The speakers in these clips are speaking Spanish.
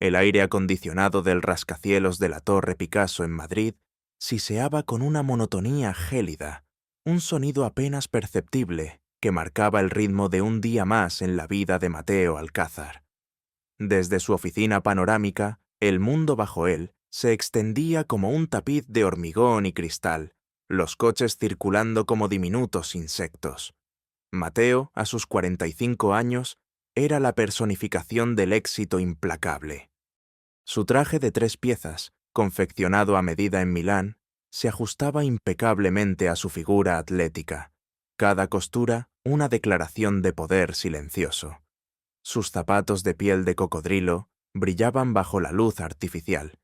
El aire acondicionado del rascacielos de la Torre Picasso en Madrid siseaba con una monotonía gélida, un sonido apenas perceptible que marcaba el ritmo de un día más en la vida de Mateo Alcázar. Desde su oficina panorámica, el mundo bajo él se extendía como un tapiz de hormigón y cristal, los coches circulando como diminutos insectos. Mateo, a sus 45 años, era la personificación del éxito implacable. Su traje de 3 piezas, confeccionado a medida en Milán, se ajustaba impecablemente a su figura atlética, cada costura una declaración de poder silencioso. Sus zapatos de piel de cocodrilo brillaban bajo la luz artificial,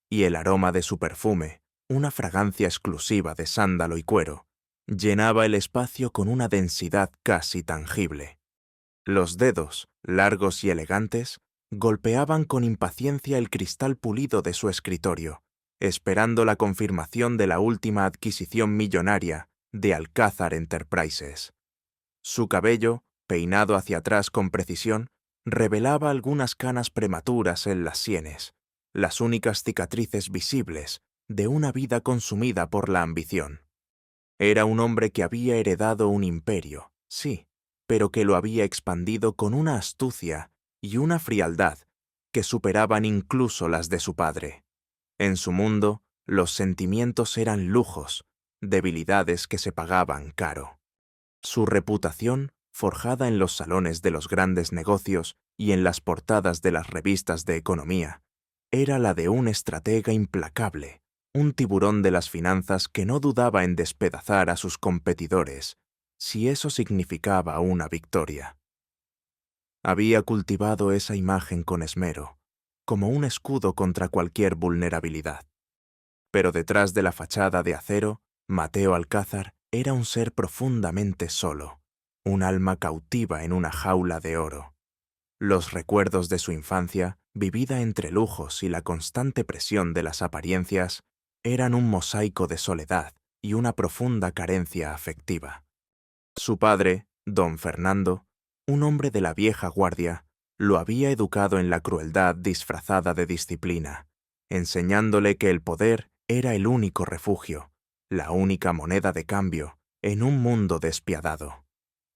y el aroma de su perfume, una fragancia exclusiva de sándalo y cuero, llenaba el espacio con una densidad casi tangible. Los dedos, largos y elegantes, golpeaban con impaciencia el cristal pulido de su escritorio, esperando la confirmación de la última adquisición millonaria de Alcázar Enterprises. Su cabello, peinado hacia atrás con precisión, revelaba algunas canas prematuras en las sienes, las únicas cicatrices visibles de una vida consumida por la ambición. Era un hombre que había heredado un imperio, sí, pero que lo había expandido con una astucia y una frialdad que superaban incluso las de su padre. En su mundo, los sentimientos eran lujos, debilidades que se pagaban caro. Su reputación, forjada en los salones de los grandes negocios y en las portadas de las revistas de economía, era la de un estratega implacable, un tiburón de las finanzas que no dudaba en despedazar a sus competidores, si eso significaba una victoria. Había cultivado esa imagen con esmero, como un escudo contra cualquier vulnerabilidad. Pero detrás de la fachada de acero, Mateo Alcázar era un ser profundamente solo, un alma cautiva en una jaula de oro. Los recuerdos de su infancia, vivida entre lujos y la constante presión de las apariencias, eran un mosaico de soledad y una profunda carencia afectiva. Su padre, don Fernando, un hombre de la vieja guardia, lo había educado en la crueldad disfrazada de disciplina, enseñándole que el poder era el único refugio, la única moneda de cambio en un mundo despiadado.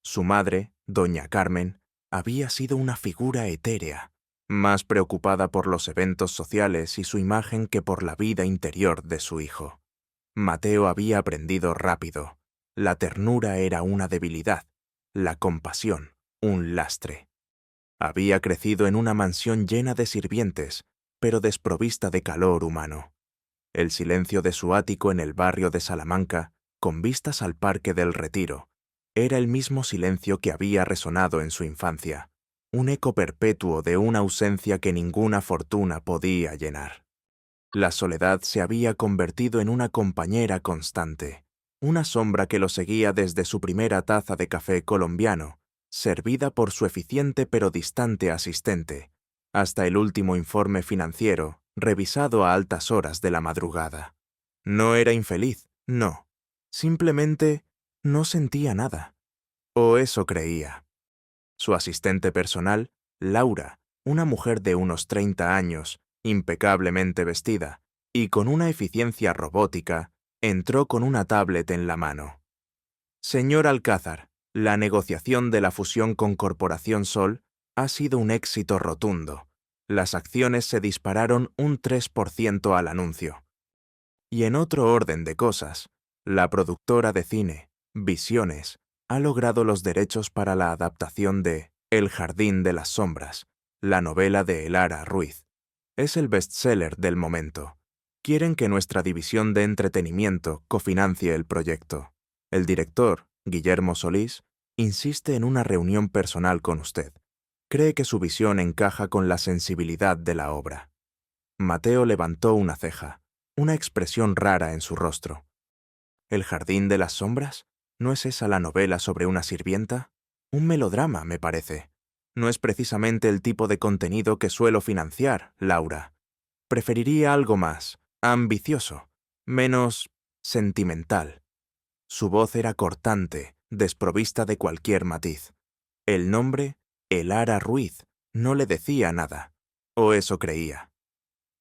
Su madre, doña Carmen, había sido una figura etérea, más preocupada por los eventos sociales y su imagen que por la vida interior de su hijo. Mateo había aprendido rápido. La ternura era una debilidad, la compasión, un lastre. Había crecido en una mansión llena de sirvientes, pero desprovista de calor humano. El silencio de su ático en el barrio de Salamanca, con vistas al Parque del Retiro, era el mismo silencio que había resonado en su infancia, un eco perpetuo de una ausencia que ninguna fortuna podía llenar. La soledad se había convertido en una compañera constante, una sombra que lo seguía desde su primera taza de café colombiano, servida por su eficiente pero distante asistente, hasta el último informe financiero, revisado a altas horas de la madrugada. No era infeliz, no. Simplemente no sentía nada. O eso creía. Su asistente personal, Laura, una mujer de unos 30 años, impecablemente vestida, y con una eficiencia robótica, entró con una tablet en la mano. Señor Alcázar, la negociación de la fusión con Corporación Sol ha sido un éxito rotundo. Las acciones se dispararon un 3% al anuncio. Y en otro orden de cosas, la productora de cine, Visiones, ha logrado los derechos para la adaptación de El Jardín de las Sombras, la novela de Elara Ruiz. Es el bestseller del momento. Quieren que nuestra división de entretenimiento cofinancie el proyecto. El director, Guillermo Solís, insiste en una reunión personal con usted. Cree que su visión encaja con la sensibilidad de la obra. Mateo levantó una ceja, una expresión rara en su rostro. ¿El Jardín de las Sombras? ¿No es esa la novela sobre una sirvienta? Un melodrama, me parece. No es precisamente el tipo de contenido que suelo financiar, Laura. Preferiría algo más ambicioso, menos sentimental. Su voz era cortante, desprovista de cualquier matiz. El nombre, Elara Ruiz, no le decía nada. O eso creía.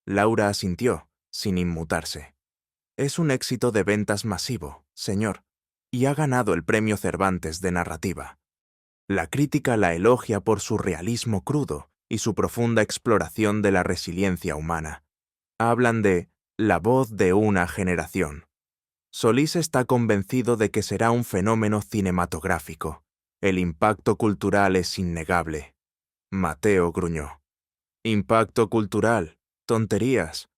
Laura asintió, sin inmutarse. Es un éxito de ventas masivo, señor, y ha ganado el Premio Cervantes de narrativa. La crítica la elogia por su realismo crudo y su profunda exploración de la resiliencia humana. Hablan de la voz de una generación. Solís está convencido de que será un fenómeno cinematográfico. El impacto cultural es innegable. Mateo gruñó. Impacto cultural. Tonterías.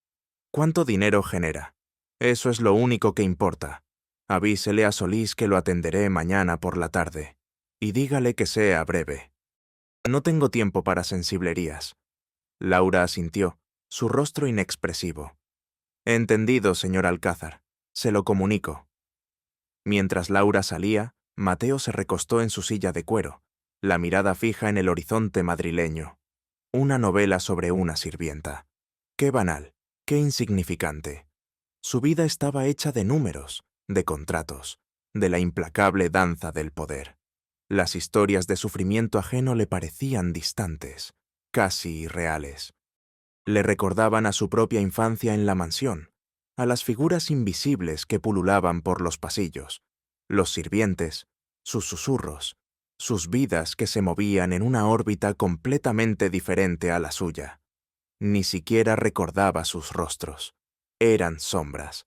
¿Cuánto dinero genera? Eso es lo único que importa. Avísele a Solís que lo atenderé mañana por la tarde. Y dígale que sea breve. No tengo tiempo para sensiblerías. Laura asintió, su rostro inexpresivo. Entendido, señor Alcázar. Se lo comunico. Mientras Laura salía, Mateo se recostó en su silla de cuero, la mirada fija en el horizonte madrileño. Una novela sobre una sirvienta. Qué banal, qué insignificante. Su vida estaba hecha de números, de contratos, de la implacable danza del poder. Las historias de sufrimiento ajeno le parecían distantes, casi irreales. Le recordaban a su propia infancia en la mansión, a las figuras invisibles que pululaban por los pasillos, los sirvientes, sus susurros, sus vidas que se movían en una órbita completamente diferente a la suya. Ni siquiera recordaba sus rostros. Eran sombras.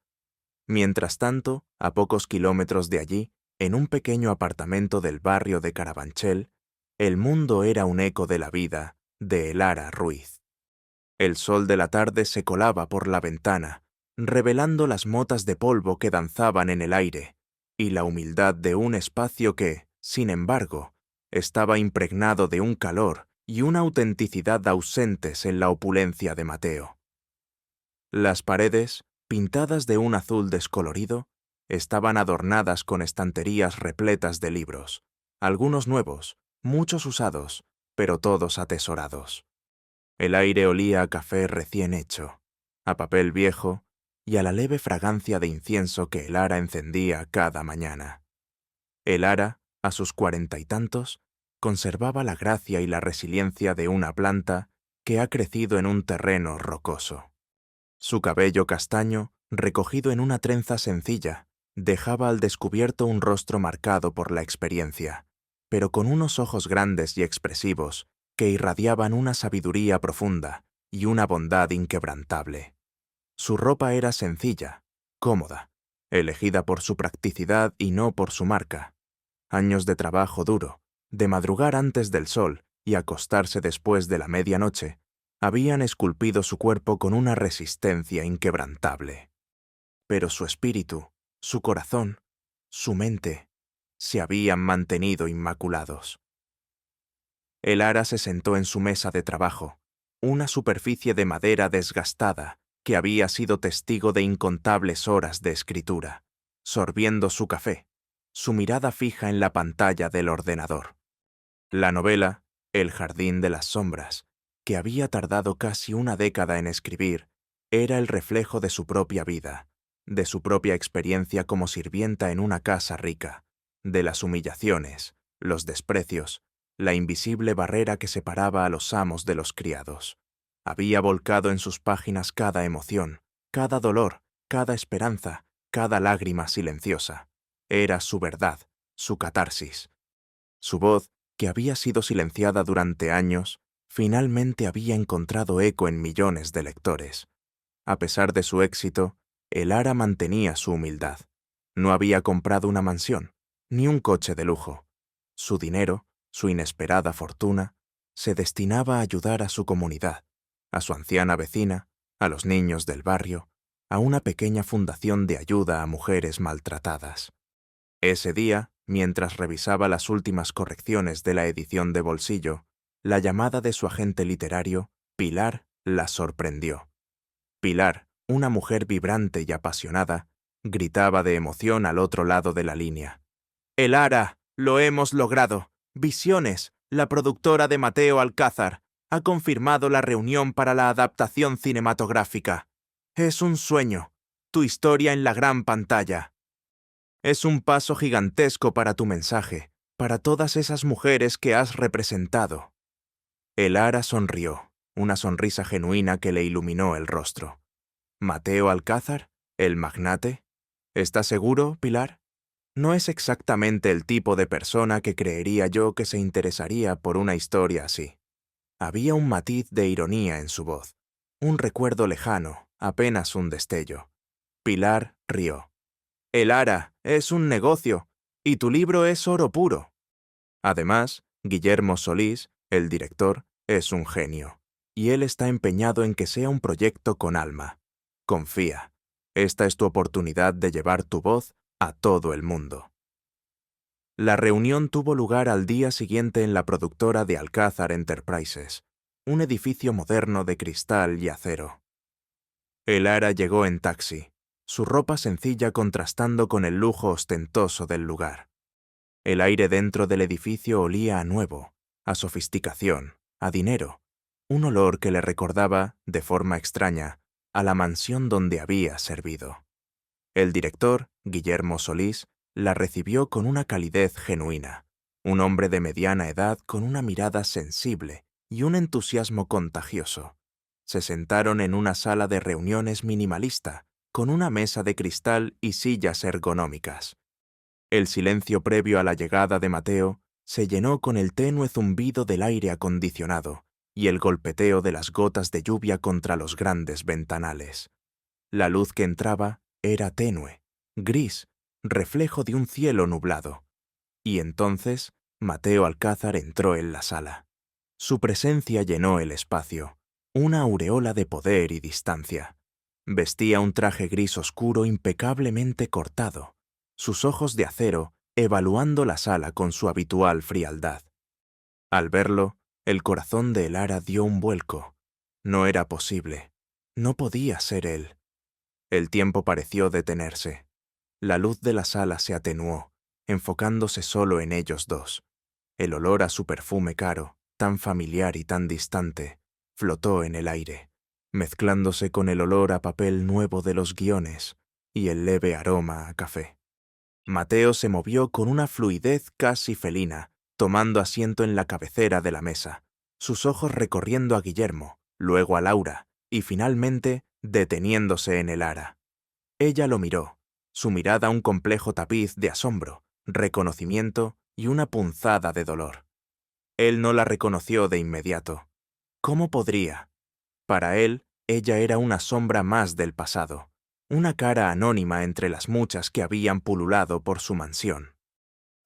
Mientras tanto, a pocos kilómetros de allí, en un pequeño apartamento del barrio de Carabanchel, el mundo era un eco de la vida de Elara Ruiz. El sol de la tarde se colaba por la ventana, revelando las motas de polvo que danzaban en el aire, y la humildad de un espacio que, sin embargo, estaba impregnado de un calor y una autenticidad ausentes en la opulencia de Mateo. Las paredes, pintadas de un azul descolorido, estaban adornadas con estanterías repletas de libros, algunos nuevos, muchos usados, pero todos atesorados. El aire olía a café recién hecho, a papel viejo y a la leve fragancia de incienso que Elara encendía cada mañana. Elara, a sus 40 y tantos, conservaba la gracia y la resiliencia de una planta que ha crecido en un terreno rocoso. Su cabello castaño, recogido en una trenza sencilla, dejaba al descubierto un rostro marcado por la experiencia, pero con unos ojos grandes y expresivos que irradiaban una sabiduría profunda y una bondad inquebrantable. Su ropa era sencilla, cómoda, elegida por su practicidad y no por su marca. Años de trabajo duro, de madrugar antes del sol y acostarse después de la medianoche, habían esculpido su cuerpo con una resistencia inquebrantable. Pero su espíritu, su corazón, su mente, se habían mantenido inmaculados. Elara se sentó en su mesa de trabajo, una superficie de madera desgastada que había sido testigo de incontables horas de escritura, sorbiendo su café, su mirada fija en la pantalla del ordenador. La novela, El jardín de las sombras, que había tardado casi una década en escribir, era el reflejo de su propia vida, de su propia experiencia como sirvienta en una casa rica, de las humillaciones, los desprecios, la invisible barrera que separaba a los amos de los criados. Había volcado en sus páginas cada emoción, cada dolor, cada esperanza, cada lágrima silenciosa. Era su verdad, su catarsis. Su voz, que había sido silenciada durante años, finalmente había encontrado eco en millones de lectores. A pesar de su éxito, Elara mantenía su humildad. No había comprado una mansión, ni un coche de lujo. Su dinero, su inesperada fortuna, se destinaba a ayudar a su comunidad, a su anciana vecina, a los niños del barrio, a una pequeña fundación de ayuda a mujeres maltratadas. Ese día, mientras revisaba las últimas correcciones de la edición de bolsillo, la llamada de su agente literario, Pilar, la sorprendió. Pilar, una mujer vibrante y apasionada, gritaba de emoción al otro lado de la línea. «Elara, lo hemos logrado. Visiones, la productora de Mateo Alcázar, ha confirmado la reunión para la adaptación cinematográfica. Es un sueño, tu historia en la gran pantalla. Es un paso gigantesco para tu mensaje, para todas esas mujeres que has representado». Elara sonrió. una sonrisa genuina que le iluminó el rostro. ¿Mateo Alcázar, el magnate? ¿Estás seguro, Pilar? No es exactamente el tipo de persona que creería yo que se interesaría por una historia así. Había un matiz de ironía en su voz, un recuerdo lejano, apenas un destello. Pilar rió. El ara es un negocio, y tu libro es oro puro. Además, Guillermo Solís, el director, es un genio, y él está empeñado en que sea un proyecto con alma. Confía. Esta es tu oportunidad de llevar tu voz a todo el mundo. La reunión tuvo lugar al día siguiente en la productora de Alcázar Enterprises, un edificio moderno de cristal y acero. El ara llegó en taxi, su ropa sencilla contrastando con el lujo ostentoso del lugar. El aire dentro del edificio olía a nuevo, a sofisticación, a dinero, un olor que le recordaba, de forma extraña, a la mansión donde había servido. El director, Guillermo Solís, la recibió con una calidez genuina, un hombre de mediana edad con una mirada sensible y un entusiasmo contagioso. Se sentaron en una sala de reuniones minimalista, con una mesa de cristal y sillas ergonómicas. El silencio previo a la llegada de Mateo se llenó con el tenue zumbido del aire acondicionado y el golpeteo de las gotas de lluvia contra los grandes ventanales. La luz que entraba era tenue, gris, reflejo de un cielo nublado. Y entonces Mateo Alcázar entró en la sala. Su presencia llenó el espacio, una aureola de poder y distancia. Vestía un traje gris oscuro impecablemente cortado, sus ojos de acero evaluando la sala con su habitual frialdad. Al verlo, el corazón de Elara dio un vuelco. No era posible. No podía ser él. El tiempo pareció detenerse. La luz de la sala se atenuó, enfocándose solo en ellos dos. El olor a su perfume caro, tan familiar y tan distante, flotó en el aire, mezclándose con el olor a papel nuevo de los guiones y el leve aroma a café. Mateo se movió con una fluidez casi felina, tomando asiento en la cabecera de la mesa, sus ojos recorriendo a Guillermo, luego a Laura, y finalmente deteniéndose en el ara. Ella lo miró, su mirada un complejo tapiz de asombro, reconocimiento y una punzada de dolor. Él no la reconoció de inmediato. ¿Cómo podría? Para él, ella era una sombra más del pasado, una cara anónima entre las muchas que habían pululado por su mansión.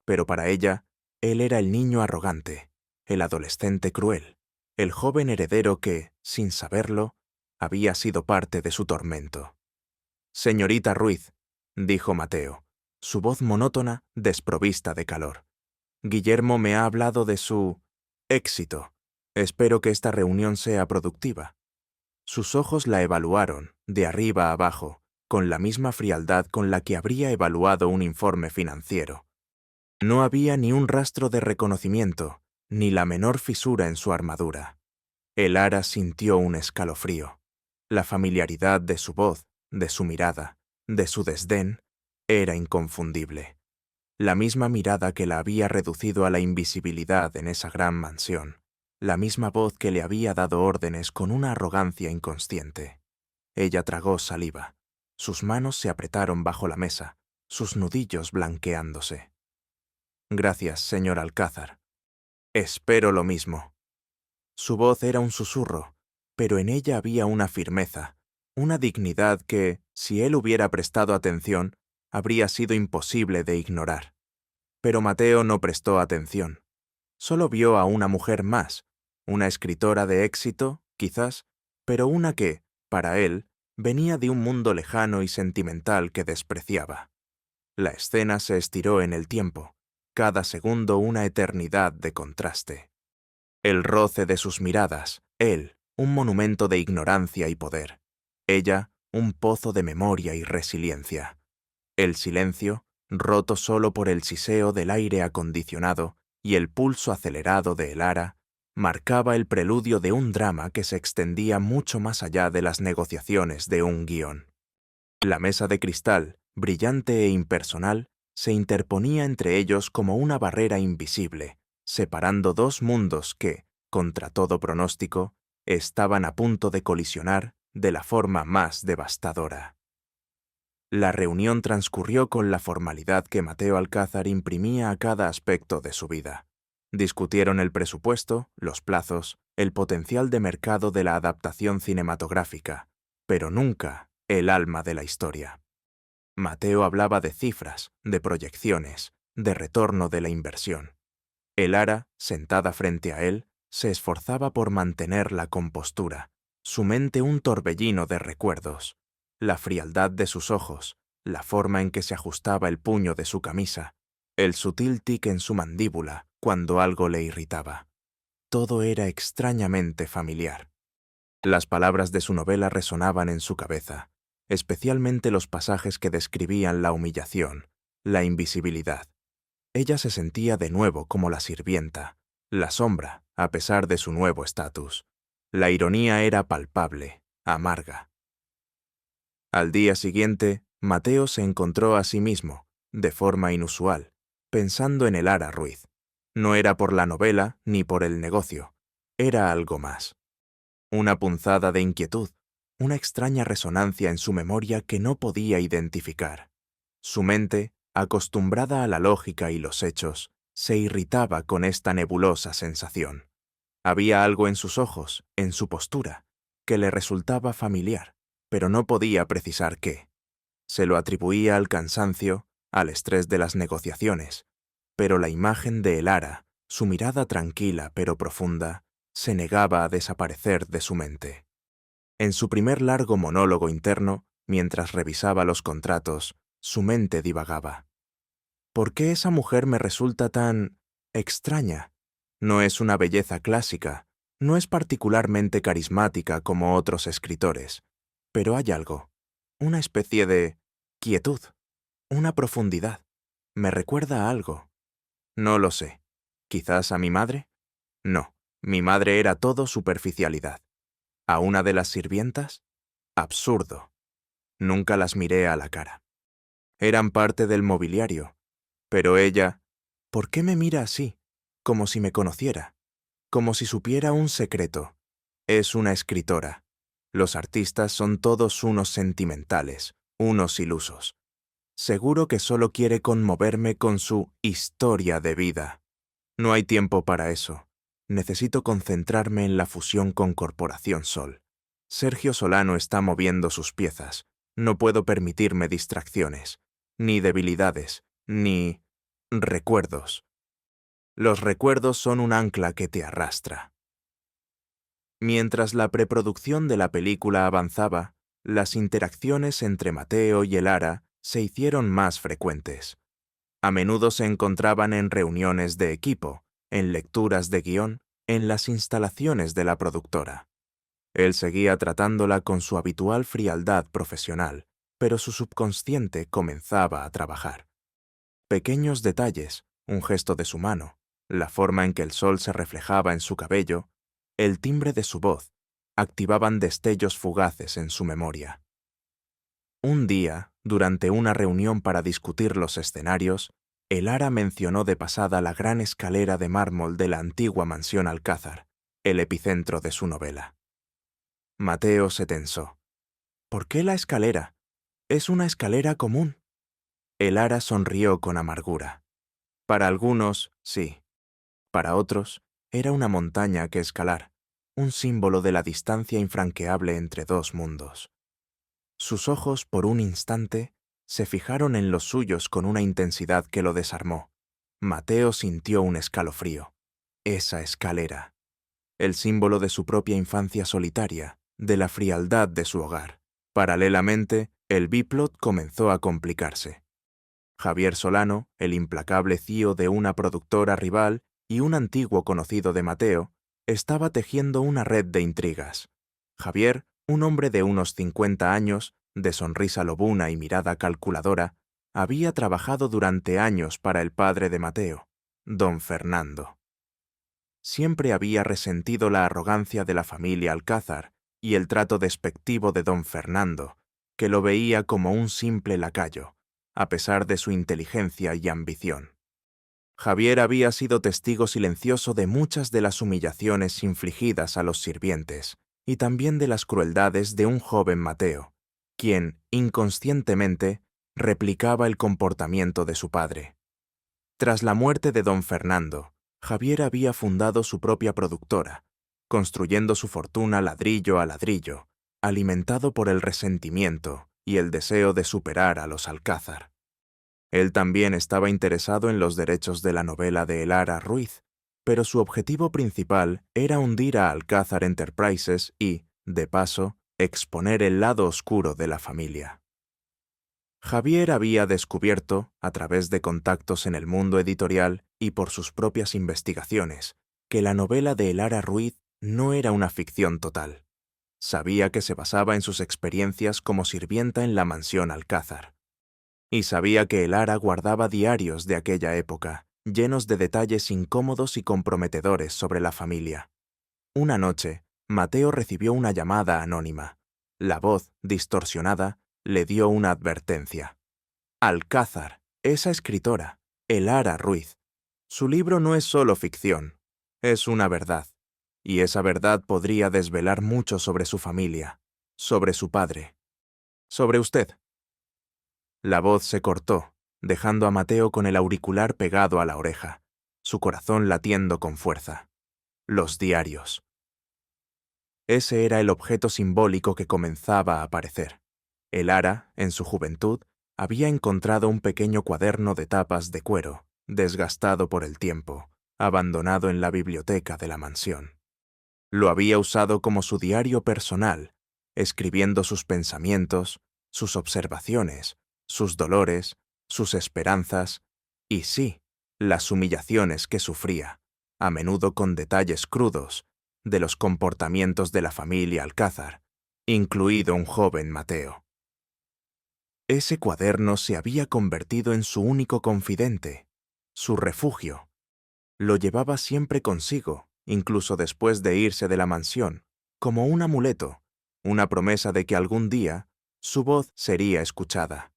Pero para ella, él era el niño arrogante, el adolescente cruel, el joven heredero que, sin saberlo, había sido parte de su tormento. «Señorita Ruiz», dijo Mateo, su voz monótona desprovista de calor. «Guillermo me ha hablado de su éxito. Espero que esta reunión sea productiva». Sus ojos la evaluaron, de arriba a abajo, con la misma frialdad con la que habría evaluado un informe financiero. No había ni un rastro de reconocimiento, ni la menor fisura en su armadura. El ara sintió un escalofrío. La familiaridad de su voz, de su mirada, de su desdén, era inconfundible. La misma mirada que la había reducido a la invisibilidad en esa gran mansión. La misma voz que le había dado órdenes con una arrogancia inconsciente. Ella tragó saliva. Sus manos se apretaron bajo la mesa, sus nudillos blanqueándose. «Gracias, señor Alcázar. Espero lo mismo». Su voz era un susurro, pero en ella había una firmeza, una dignidad que, si él hubiera prestado atención, habría sido imposible de ignorar. Pero Mateo no prestó atención. Solo vio a una mujer más, una escritora de éxito, quizás, pero una que, para él, venía de un mundo lejano y sentimental que despreciaba. La escena se estiró en el tiempo, cada segundo una eternidad de contraste. El roce de sus miradas, él, un monumento de ignorancia y poder. Ella, un pozo de memoria y resiliencia. El silencio, roto solo por el siseo del aire acondicionado y el pulso acelerado de Elara, marcaba el preludio de un drama que se extendía mucho más allá de las negociaciones de un guión. La mesa de cristal, brillante e impersonal, se interponía entre ellos como una barrera invisible, separando dos mundos que, contra todo pronóstico, estaban a punto de colisionar de la forma más devastadora. La reunión transcurrió con la formalidad que Mateo Alcázar imprimía a cada aspecto de su vida. Discutieron el presupuesto, los plazos, el potencial de mercado de la adaptación cinematográfica, pero nunca el alma de la historia. Mateo hablaba de cifras, de proyecciones, de retorno de la inversión. Elara, sentada frente a él, se esforzaba por mantener la compostura, su mente un torbellino de recuerdos, la frialdad de sus ojos, la forma en que se ajustaba el puño de su camisa, el sutil tic en su mandíbula cuando algo le irritaba. Todo era extrañamente familiar. Las palabras de su novela resonaban en su cabeza, especialmente los pasajes que describían la humillación, la invisibilidad. Ella se sentía de nuevo como la sirvienta, la sombra, a pesar de su nuevo estatus. La ironía era palpable, amarga. Al día siguiente, Mateo se encontró a sí mismo, de forma inusual, pensando en Elara Ruiz. No era por la novela ni por el negocio, era algo más. Una punzada de inquietud, una extraña resonancia en su memoria que no podía identificar. Su mente, acostumbrada a la lógica y los hechos, se irritaba con esta nebulosa sensación. Había algo en sus ojos, en su postura, que le resultaba familiar, pero no podía precisar qué. Se lo atribuía al cansancio, al estrés de las negociaciones, pero la imagen de Elara, su mirada tranquila pero profunda, se negaba a desaparecer de su mente. En su primer largo monólogo interno, mientras revisaba los contratos, su mente divagaba. ¿Por qué esa mujer me resulta tan extraña? No es una belleza clásica, no es particularmente carismática como otros escritores, pero hay algo, una especie de quietud, una profundidad. Me recuerda a algo. No lo sé. ¿Quizás a mi madre? No, mi madre era todo superficialidad. ¿A una de las sirvientas? Absurdo. Nunca las miré a la cara. Eran parte del mobiliario. Pero ella, ¿por qué me mira así? Como si me conociera, como si supiera un secreto. Es una escritora. Los artistas son todos unos sentimentales, unos ilusos. Seguro que solo quiere conmoverme con su historia de vida. No hay tiempo para eso. Necesito concentrarme en la fusión con Corporación Sol. Sergio Solano está moviendo sus piezas. No puedo permitirme distracciones, ni debilidades, ni recuerdos. Los recuerdos son un ancla que te arrastra. Mientras la preproducción de la película avanzaba, las interacciones entre Mateo y Elara se hicieron más frecuentes. A menudo se encontraban en reuniones de equipo, en lecturas de guión, en las instalaciones de la productora. Él seguía tratándola con su habitual frialdad profesional, pero su subconsciente comenzaba a trabajar. Pequeños detalles, un gesto de su mano, la forma en que el sol se reflejaba en su cabello, el timbre de su voz, activaban destellos fugaces en su memoria. Un día, durante una reunión para discutir los escenarios, Elara mencionó de pasada la gran escalera de mármol de la antigua mansión Alcázar, el epicentro de su novela. Mateo se tensó. ¿Por qué la escalera? Es una escalera común. Elara sonrió con amargura. Para algunos, sí. Para otros, era una montaña que escalar, un símbolo de la distancia infranqueable entre dos mundos. Sus ojos, por un instante, se fijaron en los suyos con una intensidad que lo desarmó. Mateo sintió un escalofrío. Esa escalera. El símbolo de su propia infancia solitaria, de la frialdad de su hogar. Paralelamente, el biplot comenzó a complicarse. Javier Solano, el implacable CEO de una productora rival y un antiguo conocido de Mateo, estaba tejiendo una red de intrigas. Javier, un hombre de unos 50 años, de sonrisa lobuna y mirada calculadora, había trabajado durante años para el padre de Mateo, don Fernando. Siempre había resentido la arrogancia de la familia Alcázar y el trato despectivo de don Fernando, que lo veía como un simple lacayo, a pesar de su inteligencia y ambición. Javier había sido testigo silencioso de muchas de las humillaciones infligidas a los sirvientes y también de las crueldades de un joven Mateo, quien, inconscientemente, replicaba el comportamiento de su padre. Tras la muerte de don Fernando, Javier había fundado su propia productora, construyendo su fortuna ladrillo a ladrillo, alimentado por el resentimiento y el deseo de superar a los Alcázar. Él también estaba interesado en los derechos de la novela de Elara Ruiz, pero su objetivo principal era hundir a Alcázar Enterprises y, de paso, exponer el lado oscuro de la familia. Javier había descubierto, a través de contactos en el mundo editorial y por sus propias investigaciones, que la novela de Elara Ruiz no era una ficción total. Sabía que se basaba en sus experiencias como sirvienta en la mansión Alcázar. Y sabía que Elara guardaba diarios de aquella época, llenos de detalles incómodos y comprometedores sobre la familia. Una noche, Mateo recibió una llamada anónima. La voz, distorsionada, le dio una advertencia. Alcázar, esa escritora, Elara Ruiz. Su libro no es solo ficción, es una verdad. Y esa verdad podría desvelar mucho sobre su familia, sobre su padre, sobre usted. La voz se cortó, dejando a Mateo con el auricular pegado a la oreja, su corazón latiendo con fuerza. Los diarios. Ese era el objeto simbólico que comenzaba a aparecer. Elara, en su juventud, había encontrado un pequeño cuaderno de tapas de cuero, desgastado por el tiempo, abandonado en la biblioteca de la mansión. Lo había usado como su diario personal, escribiendo sus pensamientos, sus observaciones, sus dolores, sus esperanzas y, sí, las humillaciones que sufría, a menudo con detalles crudos, de los comportamientos de la familia Alcázar, incluido un joven Mateo. Ese cuaderno se había convertido en su único confidente, su refugio. Lo llevaba siempre consigo, incluso después de irse de la mansión, como un amuleto, una promesa de que algún día su voz sería escuchada.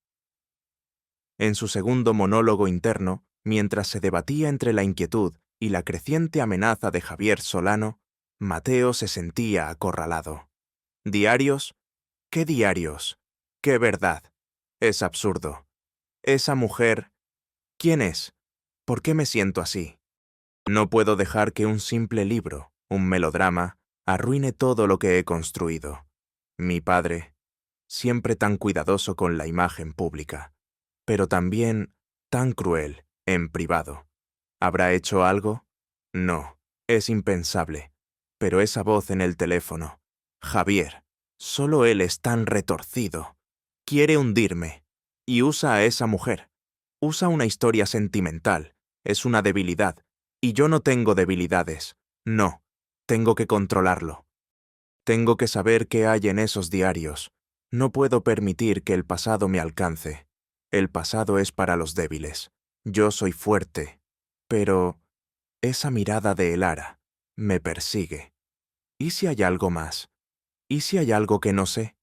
En su segundo monólogo interno, mientras se debatía entre la inquietud y la creciente amenaza de Javier Solano, Mateo se sentía acorralado. ¿Diarios? ¿Qué diarios? ¿Qué verdad? Es absurdo. Esa mujer... ¿Quién es? ¿Por qué me siento así? No puedo dejar que un simple libro, un melodrama, arruine todo lo que he construido. Mi padre, siempre tan cuidadoso con la imagen pública, pero también tan cruel en privado. ¿Habrá hecho algo? No, es impensable. Pero esa voz en el teléfono, Javier, solo él es tan retorcido. Quiere hundirme. Y usa a esa mujer. Usa una historia sentimental. Es una debilidad. Y yo no tengo debilidades. No, tengo que controlarlo. Tengo que saber qué hay en esos diarios. No puedo permitir que el pasado me alcance. El pasado es para los débiles. Yo soy fuerte. Pero esa mirada de Elara me persigue. ¿Y si hay algo más? ¿Y si hay algo que no sé?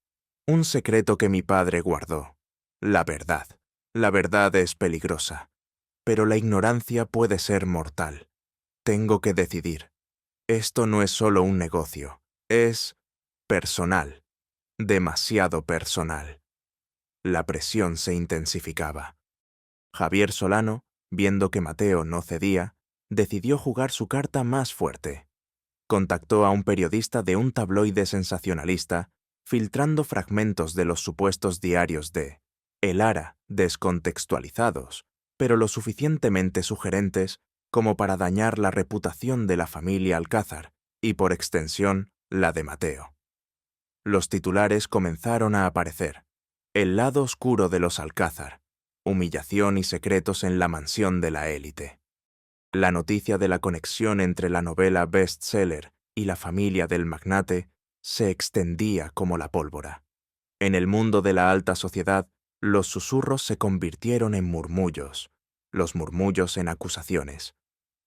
Un secreto que mi padre guardó. La verdad. La verdad es peligrosa. Pero la ignorancia puede ser mortal. Tengo que decidir. Esto no es solo un negocio. Es personal. Demasiado personal. La presión se intensificaba. Javier Solano, viendo que Mateo no cedía, decidió jugar su carta más fuerte. Contactó a un periodista de un tabloide sensacionalista, filtrando fragmentos de los supuestos diarios de Elara descontextualizados, pero lo suficientemente sugerentes como para dañar la reputación de la familia Alcázar y, por extensión, la de Mateo. Los titulares comenzaron a aparecer. El lado oscuro de los Alcázar, humillación y secretos en la mansión de la élite. La noticia de la conexión entre la novela bestseller y la familia del magnate se extendía como la pólvora. En el mundo de la alta sociedad, los susurros se convirtieron en murmullos, los murmullos en acusaciones.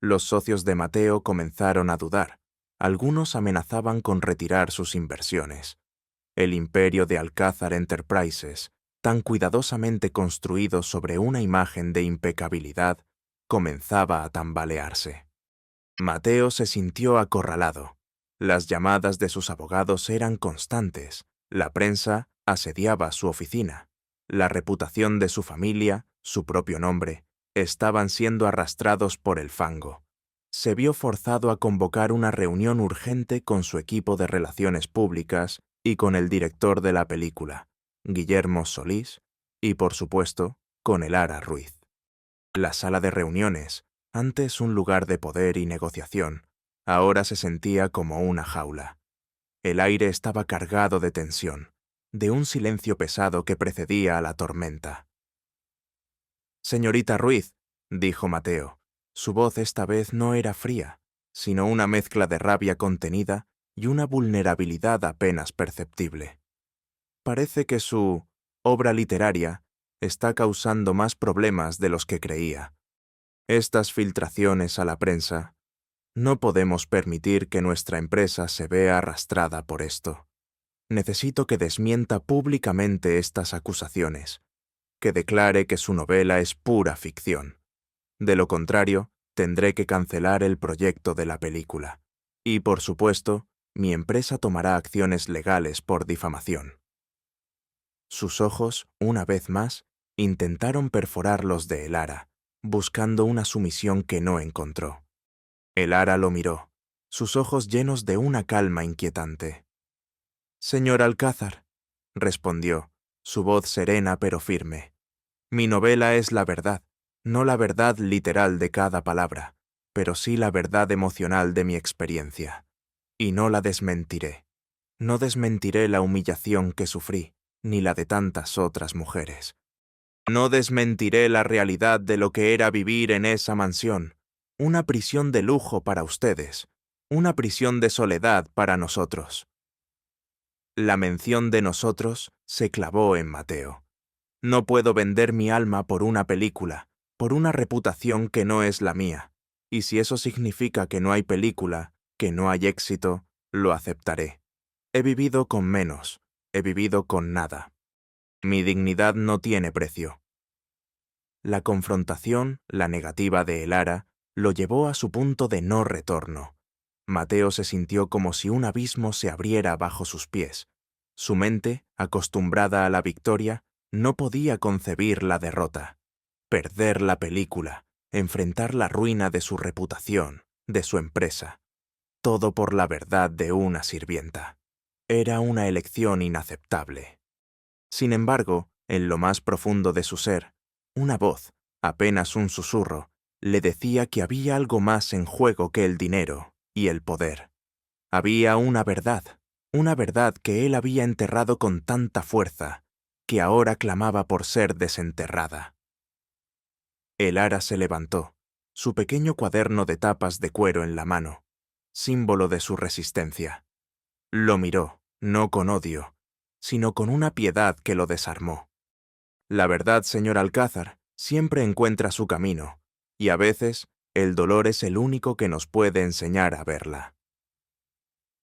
Los socios de Mateo comenzaron a dudar. Algunos amenazaban con retirar sus inversiones. El imperio de Alcázar Enterprises, tan cuidadosamente construido sobre una imagen de impecabilidad, comenzaba a tambalearse. Mateo se sintió acorralado. Las llamadas de sus abogados eran constantes. La prensa asediaba su oficina. La reputación de su familia, su propio nombre, estaban siendo arrastrados por el fango. Se vio forzado a convocar una reunión urgente con su equipo de relaciones públicas y con el director de la película, Guillermo Solís, y por supuesto, con Elara Ruiz. La sala de reuniones, antes un lugar de poder y negociación, ahora se sentía como una jaula. El aire estaba cargado de tensión, de un silencio pesado que precedía a la tormenta. «Señorita Ruiz», dijo Mateo. Su voz esta vez no era fría, sino una mezcla de rabia contenida y una vulnerabilidad apenas perceptible. Parece que su obra literaria está causando más problemas de los que creía. Estas filtraciones a la prensa, no podemos permitir que nuestra empresa se vea arrastrada por esto. Necesito que desmienta públicamente estas acusaciones, que declare que su novela es pura ficción. De lo contrario, tendré que cancelar el proyecto de la película. Y, por supuesto, mi empresa tomará acciones legales por difamación. Sus ojos, una vez más, intentaron perforar los de Elara, buscando una sumisión que no encontró. Elara lo miró, sus ojos llenos de una calma inquietante. «Señor Alcázar», respondió, su voz serena pero firme. «Mi novela es la verdad, no la verdad literal de cada palabra, pero sí la verdad emocional de mi experiencia. Y no la desmentiré. No desmentiré la humillación que sufrí, ni la de tantas otras mujeres. No desmentiré la realidad de lo que era vivir en esa mansión, una prisión de lujo para ustedes, una prisión de soledad para nosotros». La mención de nosotros se clavó en Mateo. No puedo vender mi alma por una película, por una reputación que no es la mía, y si eso significa que no hay película, que no hay éxito, lo aceptaré. He vivido con menos, he vivido con nada. Mi dignidad no tiene precio. La confrontación, la negativa de Elara, lo llevó a su punto de no retorno. Mateo se sintió como si un abismo se abriera bajo sus pies. Su mente, acostumbrada a la victoria, no podía concebir la derrota. Perder la película, enfrentar la ruina de su reputación, de su empresa. Todo por la verdad de una sirvienta. Era una elección inaceptable. Sin embargo, en lo más profundo de su ser, una voz, apenas un susurro, le decía que había algo más en juego que el dinero y el poder. Había una verdad que él había enterrado con tanta fuerza, que ahora clamaba por ser desenterrada. Elara se levantó, su pequeño cuaderno de tapas de cuero en la mano, símbolo de su resistencia. Lo miró, no con odio, sino con una piedad que lo desarmó. La verdad, señor Alcázar, siempre encuentra su camino, y a veces el dolor es el único que nos puede enseñar a verla.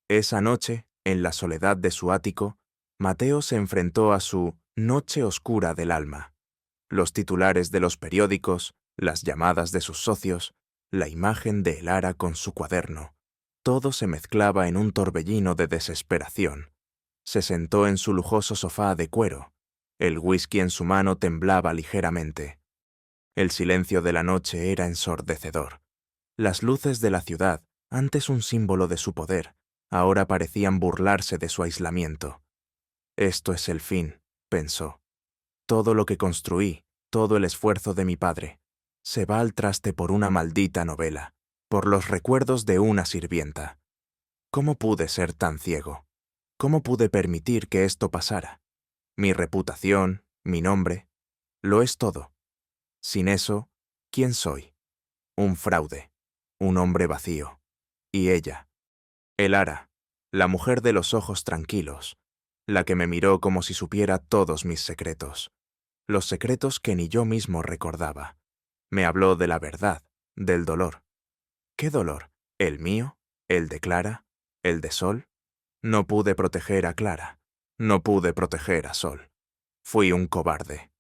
Esa noche, en la soledad de su ático, Mateo se enfrentó a su noche oscura del alma. Los titulares de los periódicos, las llamadas de sus socios, la imagen de Elara con su cuaderno, todo se mezclaba en un torbellino de desesperación. Se sentó en su lujoso sofá de cuero. El whisky en su mano temblaba ligeramente. El silencio de la noche era ensordecedor. Las luces de la ciudad, antes un símbolo de su poder, ahora parecían burlarse de su aislamiento. Esto es el fin, pensó. Todo lo que construí, todo el esfuerzo de mi padre, se va al traste por una maldita novela, por los recuerdos de una sirvienta. ¿Cómo pude ser tan ciego? ¿Cómo pude permitir que esto pasara? Mi reputación, mi nombre, lo es todo. Sin eso, ¿quién soy? Un fraude, un hombre vacío. Y ella, Elara, la mujer de los ojos tranquilos, la que me miró como si supiera todos mis secretos, los secretos que ni yo mismo recordaba. Me habló de la verdad, del dolor. ¿Qué dolor? ¿El mío? ¿El de Clara? ¿El de Sol? No pude proteger a Clara, no pude proteger a Sol. Fui un cobarde.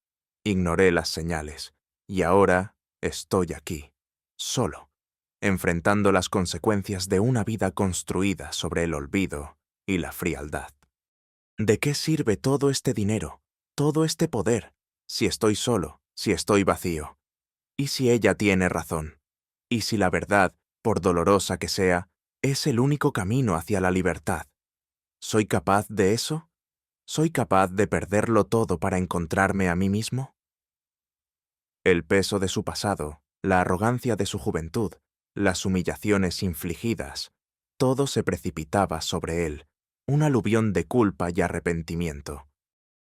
Ignoré las señales, y ahora estoy aquí. solo, enfrentando las consecuencias de una vida construida sobre el olvido y la frialdad. ¿De qué sirve todo este dinero, todo este poder, si estoy solo, si estoy vacío? ¿Y si ella tiene razón? ¿Y si la verdad, por dolorosa que sea, es el único camino hacia la libertad? ¿Soy capaz de eso? ¿Soy capaz de perderlo todo para encontrarme a mí mismo? El peso de su pasado, la arrogancia de su juventud, las humillaciones infligidas, todo se precipitaba sobre él, un aluvión de culpa y arrepentimiento.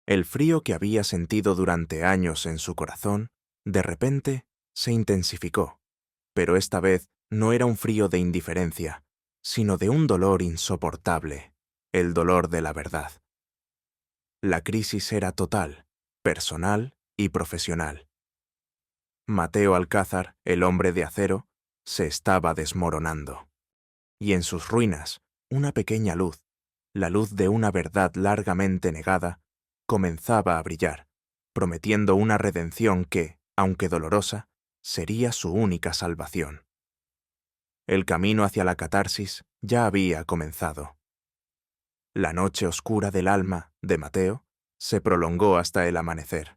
El frío que había sentido durante años en su corazón, de repente, se intensificó, pero esta vez no era un frío de indiferencia, sino de un dolor insoportable, el dolor de la verdad. La crisis era total, personal y profesional. Mateo Alcázar, el hombre de acero, se estaba desmoronando. Y en sus ruinas, una pequeña luz, la luz de una verdad largamente negada, comenzaba a brillar, prometiendo una redención que, aunque dolorosa, sería su única salvación. El camino hacia la catarsis ya había comenzado. La noche oscura del alma de Mateo se prolongó hasta el amanecer.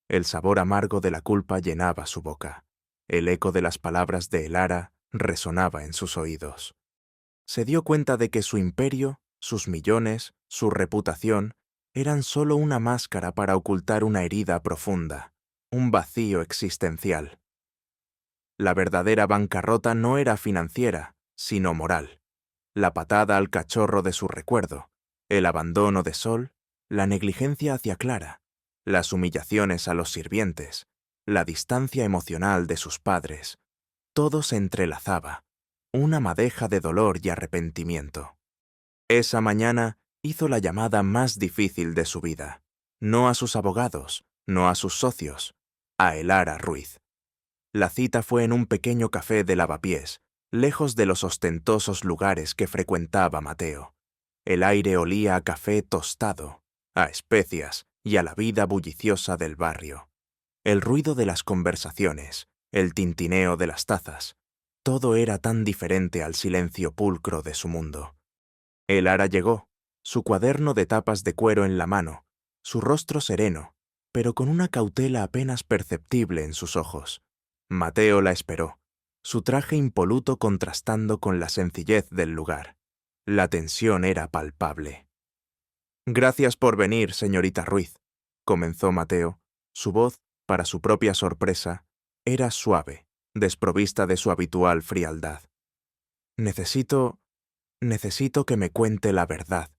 El sabor amargo de la culpa llenaba su boca. El eco de las palabras de Elara resonaba en sus oídos. Se dio cuenta de que su imperio, sus millones, su reputación, eran solo una máscara para ocultar una herida profunda, un vacío existencial. La verdadera bancarrota no era financiera, sino moral. La patada al cachorro de su recuerdo, el abandono de Sol, la negligencia hacia Clara, las humillaciones a los sirvientes, la distancia emocional de sus padres, todo se entrelazaba, una madeja de dolor y arrepentimiento. Esa mañana hizo la llamada más difícil de su vida, no a sus abogados, no a sus socios, a Elara Ruiz. La cita fue en un pequeño café de Lavapiés, lejos de los ostentosos lugares que frecuentaba Mateo. El aire olía a café tostado, a especias y a la vida bulliciosa del barrio. El ruido de las conversaciones, el tintineo de las tazas, todo era tan diferente al silencio pulcro de su mundo. Elara llegó, su cuaderno de tapas de cuero en la mano, su rostro sereno, pero con una cautela apenas perceptible en sus ojos. Mateo la esperó, su traje impoluto contrastando con la sencillez del lugar. La tensión era palpable. «Gracias por venir, señorita Ruiz», comenzó Mateo. Su voz, para su propia sorpresa, era suave, desprovista de su habitual frialdad. Necesito que me cuente la verdad,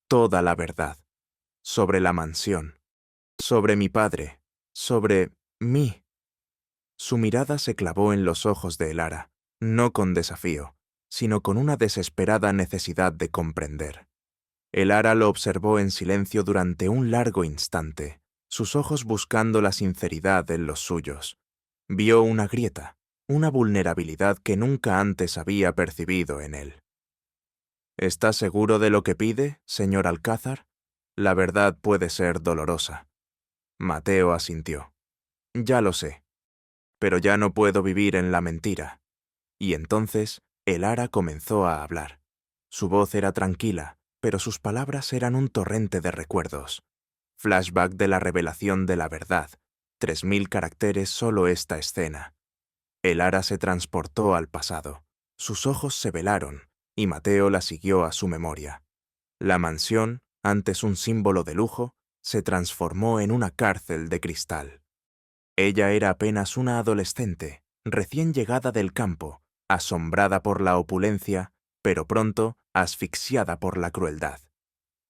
toda la verdad, sobre la mansión, sobre mi padre, sobre mí». Su mirada se clavó en los ojos de Elara, no con desafío, sino con una desesperada necesidad de comprender. Elara lo observó en silencio durante un largo instante, sus ojos buscando la sinceridad en los suyos. Vio una grieta, una vulnerabilidad que nunca antes había percibido en él. «¿Está seguro de lo que pide, señor Alcázar? La verdad puede ser dolorosa». Mateo asintió. «Ya lo sé. Pero ya no puedo vivir en la mentira». Y entonces Elara comenzó a hablar. Su voz era tranquila, pero sus palabras eran un torrente de recuerdos. Flashback de la revelación de la verdad. 3000 caracteres solo esta escena. Elara se transportó al pasado. Sus ojos se velaron, y Mateo la siguió a su memoria. La mansión, antes un símbolo de lujo, se transformó en una cárcel de cristal. Ella era apenas una adolescente, recién llegada del campo, asombrada por la opulencia, pero pronto asfixiada por la crueldad.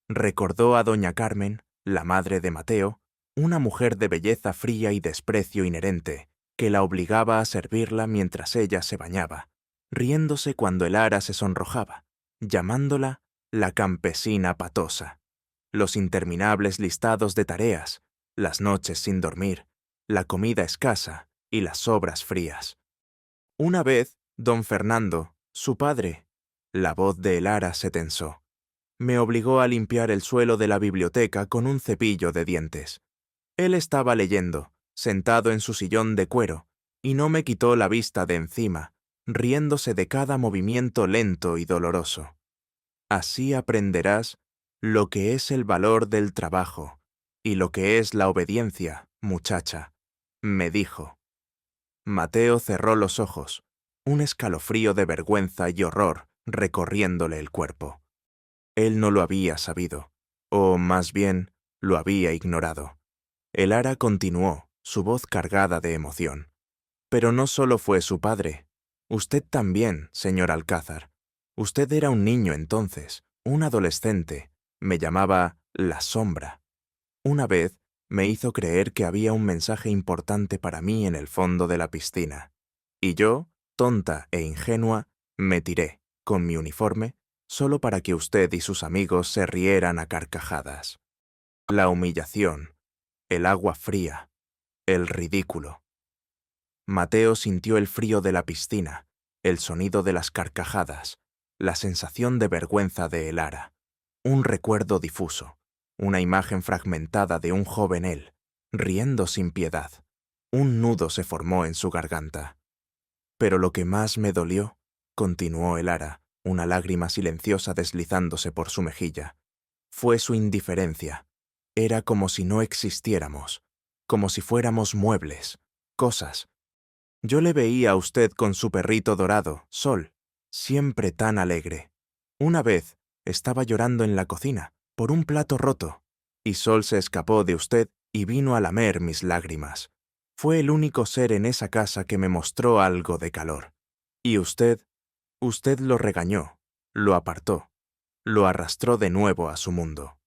Recordó a doña Carmen, la madre de Mateo, una mujer de belleza fría y desprecio inherente, que la obligaba a servirla mientras ella se bañaba, riéndose cuando Elara se sonrojaba, llamándola la campesina patosa. Los interminables listados de tareas, las noches sin dormir, la comida escasa y las sobras frías. Una vez, don Fernando, su padre, la voz de Elara se tensó. Me obligó a limpiar el suelo de la biblioteca con un cepillo de dientes. Él estaba leyendo, sentado en su sillón de cuero, y no me quitó la vista de encima, riéndose de cada movimiento lento y doloroso. Así aprenderás lo que es el valor del trabajo y lo que es la obediencia, muchacha, me dijo. Mateo cerró los ojos, un escalofrío de vergüenza y horror recorriéndole el cuerpo. Él no lo había sabido, o más bien, lo había ignorado. El ara continuó, su voz cargada de emoción. Pero no solo fue su padre. Usted también, señor Alcázar. Usted era un niño entonces, un adolescente. Me llamaba la sombra. Una vez me hizo creer que había un mensaje importante para mí en el fondo de la piscina. Y yo, tonta e ingenua, me tiré, con mi uniforme, solo para que usted y sus amigos se rieran a carcajadas. La humillación, el agua fría, el ridículo. Mateo sintió el frío de la piscina, el sonido de las carcajadas, la sensación de vergüenza de el ara, un recuerdo difuso, una imagen fragmentada de un joven él, riendo sin piedad. Un nudo se formó en su garganta. Pero lo que más me dolió, continuó el ara, una lágrima silenciosa deslizándose por su mejilla, fue su indiferencia. Era como si no existiéramos, como si fuéramos muebles, cosas. Yo le veía a usted con su perrito dorado, Sol, siempre tan alegre. Una vez estaba llorando en la cocina por un plato roto, y Sol se escapó de usted y vino a lamer mis lágrimas. Fue el único ser en esa casa que me mostró algo de calor. Y usted lo regañó, lo apartó, lo arrastró de nuevo a su mundo.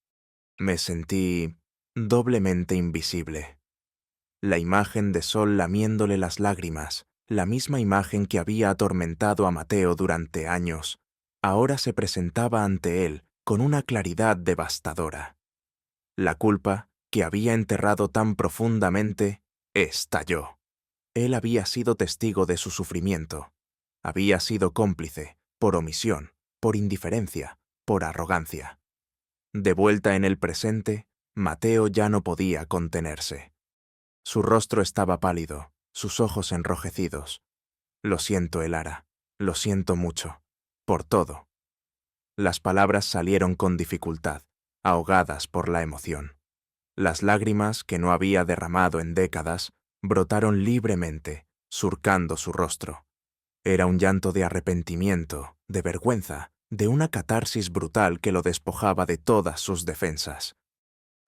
Me sentí doblemente invisible. La imagen de Sol lamiéndole las lágrimas, la misma imagen que había atormentado a Mateo durante años, ahora se presentaba ante él con una claridad devastadora. La culpa, que había enterrado tan profundamente, estalló. Él había sido testigo de su sufrimiento. Había sido cómplice, por omisión, por indiferencia, por arrogancia. De vuelta en el presente, Mateo ya no podía contenerse. Su rostro estaba pálido, sus ojos enrojecidos. Lo siento, Elara, lo siento mucho, por todo. Las palabras salieron con dificultad, ahogadas por la emoción. Las lágrimas, que no había derramado en décadas, brotaron libremente, surcando su rostro. Era un llanto de arrepentimiento, de vergüenza, de una catarsis brutal que lo despojaba de todas sus defensas.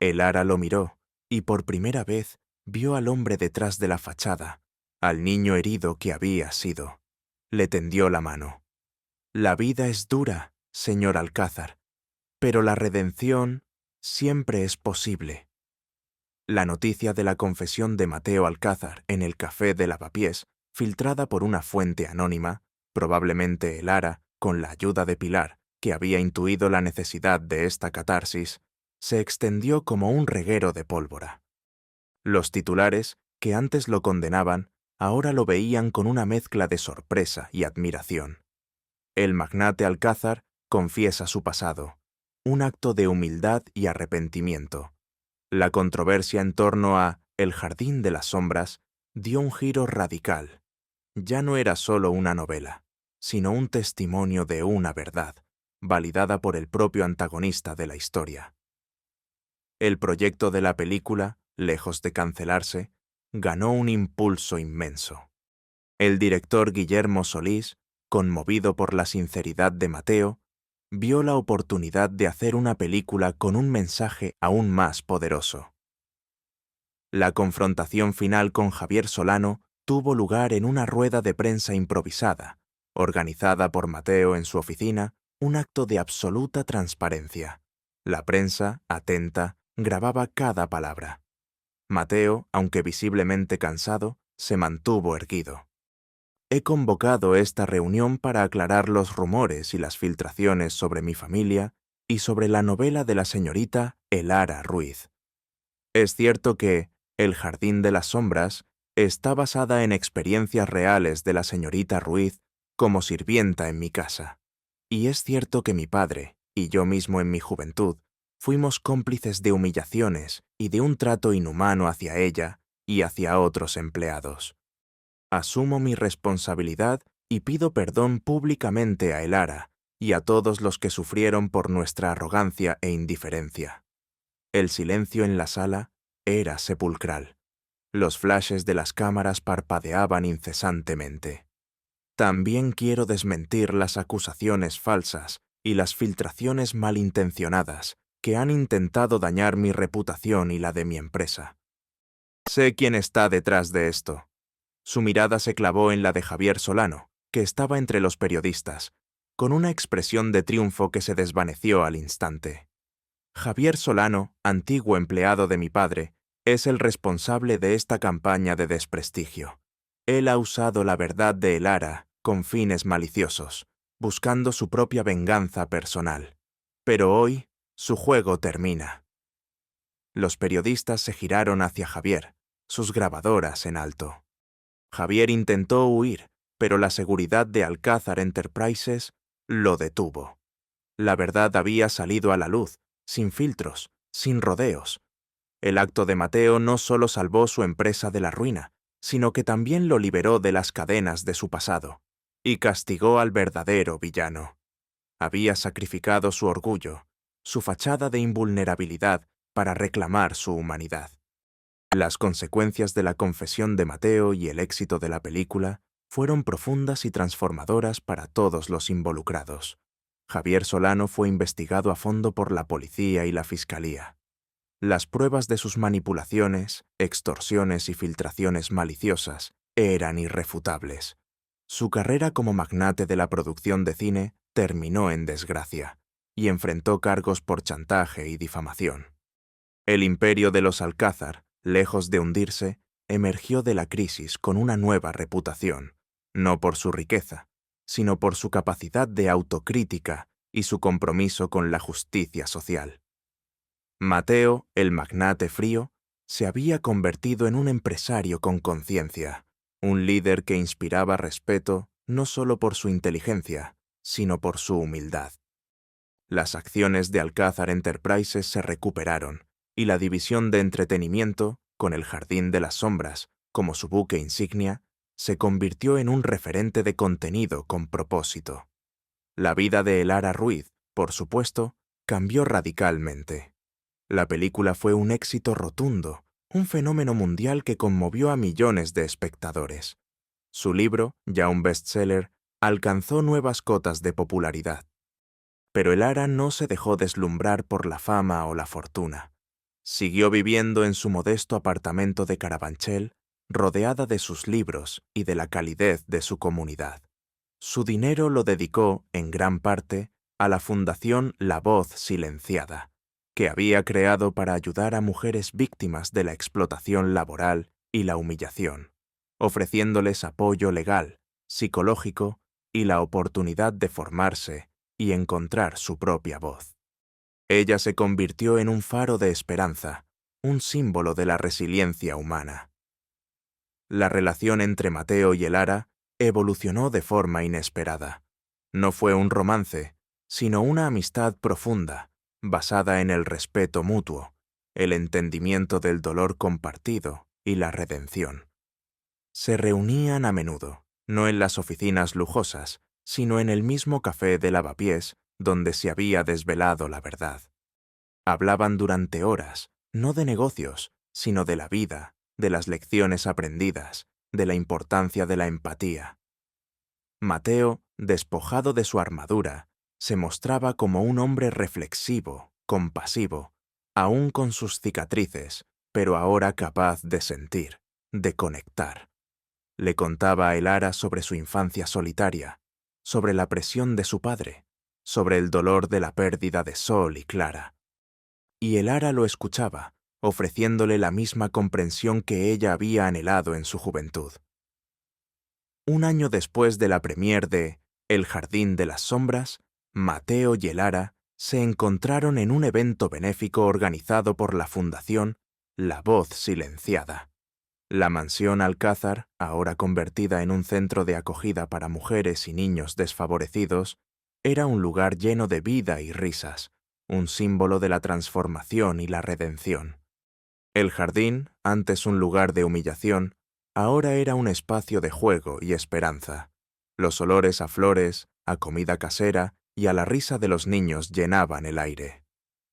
Elara lo miró, y por primera vez vio al hombre detrás de la fachada, al niño herido que había sido. Le tendió la mano. La vida es dura, señor Alcázar, pero la redención siempre es posible. La noticia de la confesión de Mateo Alcázar en el café de Lavapiés, filtrada por una fuente anónima, probablemente el ara, con la ayuda de Pilar, que había intuido la necesidad de esta catarsis, se extendió como un reguero de pólvora. Los titulares, que antes lo condenaban, ahora lo veían con una mezcla de sorpresa y admiración. El magnate Alcázar confiesa su pasado, un acto de humildad y arrepentimiento. La controversia en torno a El Jardín de las Sombras dio un giro radical. Ya no era solo una novela, sino un testimonio de una verdad, validada por el propio antagonista de la historia. El proyecto de la película, lejos de cancelarse, ganó un impulso inmenso. El director Guillermo Solís, conmovido por la sinceridad de Mateo, vio la oportunidad de hacer una película con un mensaje aún más poderoso. La confrontación final con Javier Solano tuvo lugar en una rueda de prensa improvisada, organizada por Mateo en su oficina, un acto de absoluta transparencia. La prensa, atenta, grababa cada palabra. Mateo, aunque visiblemente cansado, se mantuvo erguido. He convocado esta reunión para aclarar los rumores y las filtraciones sobre mi familia y sobre la novela de la señorita Elara Ruiz. Es cierto que El Jardín de las Sombras está basada en experiencias reales de la señorita Ruiz como sirvienta en mi casa. Y es cierto que mi padre, y yo mismo en mi juventud, fuimos cómplices de humillaciones y de un trato inhumano hacia ella y hacia otros empleados. Asumo mi responsabilidad y pido perdón públicamente a Elara y a todos los que sufrieron por nuestra arrogancia e indiferencia. El silencio en la sala era sepulcral. Los flashes de las cámaras parpadeaban incesantemente. También quiero desmentir las acusaciones falsas y las filtraciones malintencionadas que han intentado dañar mi reputación y la de mi empresa. Sé quién está detrás de esto. Su mirada se clavó en la de Javier Solano, que estaba entre los periodistas, con una expresión de triunfo que se desvaneció al instante. Javier Solano, antiguo empleado de mi padre, es el responsable de esta campaña de desprestigio. Él ha usado la verdad de Elara con fines maliciosos, buscando su propia venganza personal. Pero hoy, su juego termina. Los periodistas se giraron hacia Javier, sus grabadoras en alto. Javier intentó huir, pero la seguridad de Alcázar Enterprises lo detuvo. La verdad había salido a la luz, sin filtros, sin rodeos. El acto de Mateo no solo salvó su empresa de la ruina, sino que también lo liberó de las cadenas de su pasado, y castigó al verdadero villano. Había sacrificado su orgullo, su fachada de invulnerabilidad para reclamar su humanidad. Las consecuencias de la confesión de Mateo y el éxito de la película fueron profundas y transformadoras para todos los involucrados. Javier Solano fue investigado a fondo por la policía y la fiscalía. Las pruebas de sus manipulaciones, extorsiones y filtraciones maliciosas eran irrefutables. Su carrera como magnate de la producción de cine terminó en desgracia y enfrentó cargos por chantaje y difamación. El imperio de los Alcázar, lejos de hundirse, emergió de la crisis con una nueva reputación, no por su riqueza, sino por su capacidad de autocrítica y su compromiso con la justicia social. Mateo, el magnate frío, se había convertido en un empresario con conciencia, un líder que inspiraba respeto no solo por su inteligencia, sino por su humildad. Las acciones de Alcázar Enterprises se recuperaron, y la división de entretenimiento, con el Jardín de las Sombras como su buque insignia, se convirtió en un referente de contenido con propósito. La vida de Elara Ruiz, por supuesto, cambió radicalmente. La película fue un éxito rotundo, un fenómeno mundial que conmovió a millones de espectadores. Su libro, ya un bestseller, alcanzó nuevas cotas de popularidad. Pero Elara no se dejó deslumbrar por la fama o la fortuna. Siguió viviendo en su modesto apartamento de Carabanchel, rodeada de sus libros y de la calidez de su comunidad. Su dinero lo dedicó, en gran parte, a la Fundación La Voz Silenciada, que había creado para ayudar a mujeres víctimas de la explotación laboral y la humillación, ofreciéndoles apoyo legal, psicológico y la oportunidad de formarse y encontrar su propia voz. Ella se convirtió en un faro de esperanza, un símbolo de la resiliencia humana. La relación entre Mateo y Elara evolucionó de forma inesperada. No fue un romance, sino una amistad profunda, basada en el respeto mutuo, el entendimiento del dolor compartido y la redención. Se reunían a menudo, no en las oficinas lujosas, sino en el mismo café de Lavapiés donde se había desvelado la verdad. Hablaban durante horas, no de negocios, sino de la vida, de las lecciones aprendidas, de la importancia de la empatía. Mateo, despojado de su armadura, se mostraba como un hombre reflexivo, compasivo, aún con sus cicatrices, pero ahora capaz de sentir, de conectar. Le contaba a Elara sobre su infancia solitaria, sobre la presión de su padre, sobre el dolor de la pérdida de Sol y Clara. Y Elara lo escuchaba, ofreciéndole la misma comprensión que ella había anhelado en su juventud. Un año después de la premier de El Jardín de las Sombras, Mateo y Elara se encontraron en un evento benéfico organizado por la Fundación La Voz Silenciada. La mansión Alcázar, ahora convertida en un centro de acogida para mujeres y niños desfavorecidos, era un lugar lleno de vida y risas, un símbolo de la transformación y la redención. El jardín, antes un lugar de humillación, ahora era un espacio de juego y esperanza. Los olores a flores, a comida casera y a la risa de los niños llenaban el aire.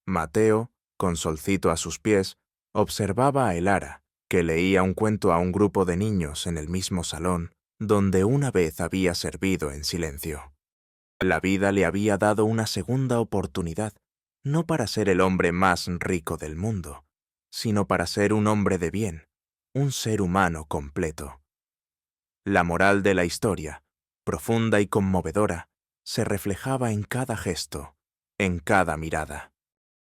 Mateo, con Solcito a sus pies, observaba a Elara, que leía un cuento a un grupo de niños en el mismo salón donde una vez había servido en silencio. La vida le había dado una segunda oportunidad, no para ser el hombre más rico del mundo, sino para ser un hombre de bien, un ser humano completo. La moral de la historia, profunda y conmovedora, se reflejaba en cada gesto, en cada mirada.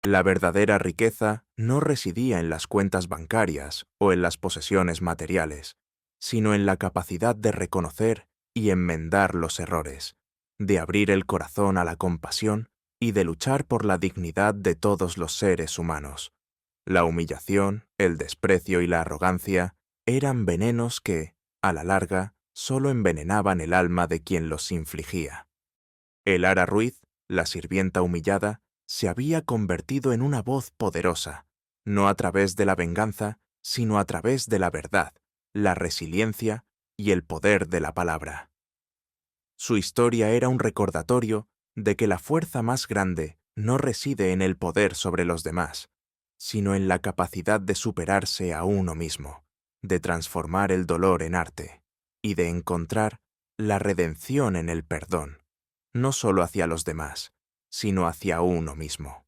La verdadera riqueza no residía en las cuentas bancarias o en las posesiones materiales, sino en la capacidad de reconocer y enmendar los errores, de abrir el corazón a la compasión y de luchar por la dignidad de todos los seres humanos. La humillación, el desprecio y la arrogancia eran venenos que, a la larga, solo envenenaban el alma de quien los infligía. Elara Ruiz, la sirvienta humillada, se había convertido en una voz poderosa, no a través de la venganza, sino a través de la verdad, la resiliencia y el poder de la palabra. Su historia era un recordatorio de que la fuerza más grande no reside en el poder sobre los demás, sino en la capacidad de superarse a uno mismo, de transformar el dolor en arte y de encontrar la redención en el perdón, no solo hacia los demás, sino hacia uno mismo.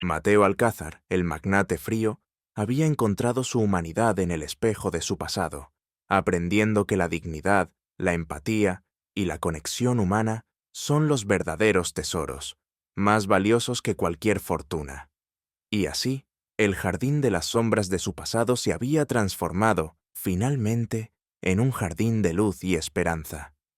Mateo Alcázar, el magnate frío, había encontrado su humanidad en el espejo de su pasado, aprendiendo que la dignidad, la empatía y la conexión humana son los verdaderos tesoros, más valiosos que cualquier fortuna. Y así, el jardín de las sombras de su pasado se había transformado, finalmente, en un jardín de luz y esperanza.